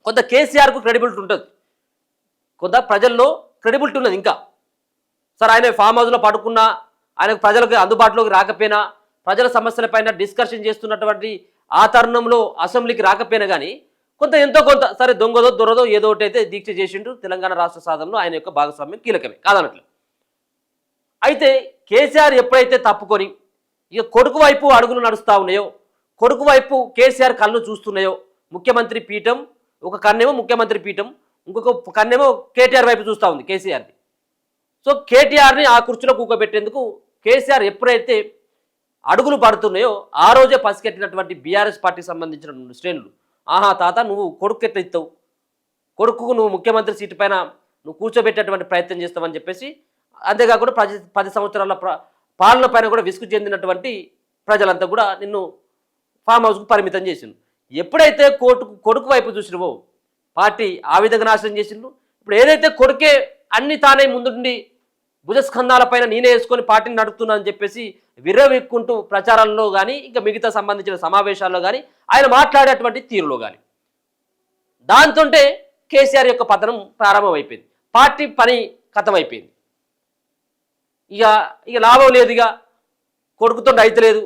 కొంత కేసీఆర్కు క్రెడిబిలిటీ ఉంటుంది, కొంత ప్రజల్లో క్రెడిబిలిటీ ఉన్నది. ఇంకా సార్ ఆయన ఫామ్ హౌస్లో పడుకున్నా, ఆయనకు ప్రజలకు అందుబాటులోకి రాకపోయినా, ప్రజల సమస్యలపైన డిస్కషన్ చేస్తున్నటువంటి ఆ తరుణంలో అసెంబ్లీకి రాకపోయినా కానీ కొంత ఎంతో కొంత సరే దొంగదో దొరదో ఏదో ఒకటి అయితే దీక్ష చేసిండు. తెలంగాణ రాష్ట్ర సాధనలో ఆయన యొక్క భాగస్వామ్యం కీలకమే కాదనట్లేదు. అయితే కేసీఆర్ ఎప్పుడైతే తప్పుకొని ఇక కొడుకు వైపు అడుగులు నడుస్తూ ఉన్నాయో, కొడుకు వైపు కేసీఆర్ కళ్ళు చూస్తున్నాయో, ముఖ్యమంత్రి పీఠం ఒక కన్నేమో ముఖ్యమంత్రి పీఠం, ఇంకొక కన్నేమో కేటీఆర్ వైపు చూస్తూ ఉంది కేసీఆర్ని. సో కేటీఆర్ని ఆ కుర్చీలో కూకోబెట్టేందుకు కేసీఆర్ ఎప్పుడైతే అడుగులు పడుతున్నాయో ఆ రోజే పసిగట్టినటువంటి బీఆర్ఎస్ పార్టీకి సంబంధించిన శ్రేణులు, ఆహా తాత నువ్వు కొడుకు ఎట్లా ఇస్తావు, కొడుకుకు నువ్వు ముఖ్యమంత్రి సీటు పైన నువ్వు కూర్చోబెట్టేటువంటి ప్రయత్నం చేస్తావని చెప్పేసి, అంతేకాకుండా 10 సంవత్సరాల పాలన పైన కూడా విసుగు చెందినటువంటి ప్రజలంతా కూడా నిన్ను ఫామ్ హౌస్కు పరిమితం చేసిండు. ఎప్పుడైతే కొడుకు వైపు చూసినవో పార్టీ ఆ విధంగా నాశనం చేసిండు. ఇప్పుడు ఏదైతే కొడుకే అన్ని తానే ముందుండి భుజస్కంధాలపైన నేనే వేసుకొని పార్టీని నడుపుతున్నా అని చెప్పేసి విర్రవీక్కుంటూ ప్రచారంలో కానీ ఇంకా మిగతా సంబంధించిన సమావేశాల్లో కానీ ఆయన మాట్లాడేటువంటి తీరులో కానీ దాంతోటే కేసీఆర్ యొక్క పతనం ప్రారంభమైపోయింది. పార్టీ పని కథమైపోయింది. ఇక లాభం లేదు, ఇక కొడుకుతో అయితలేదు,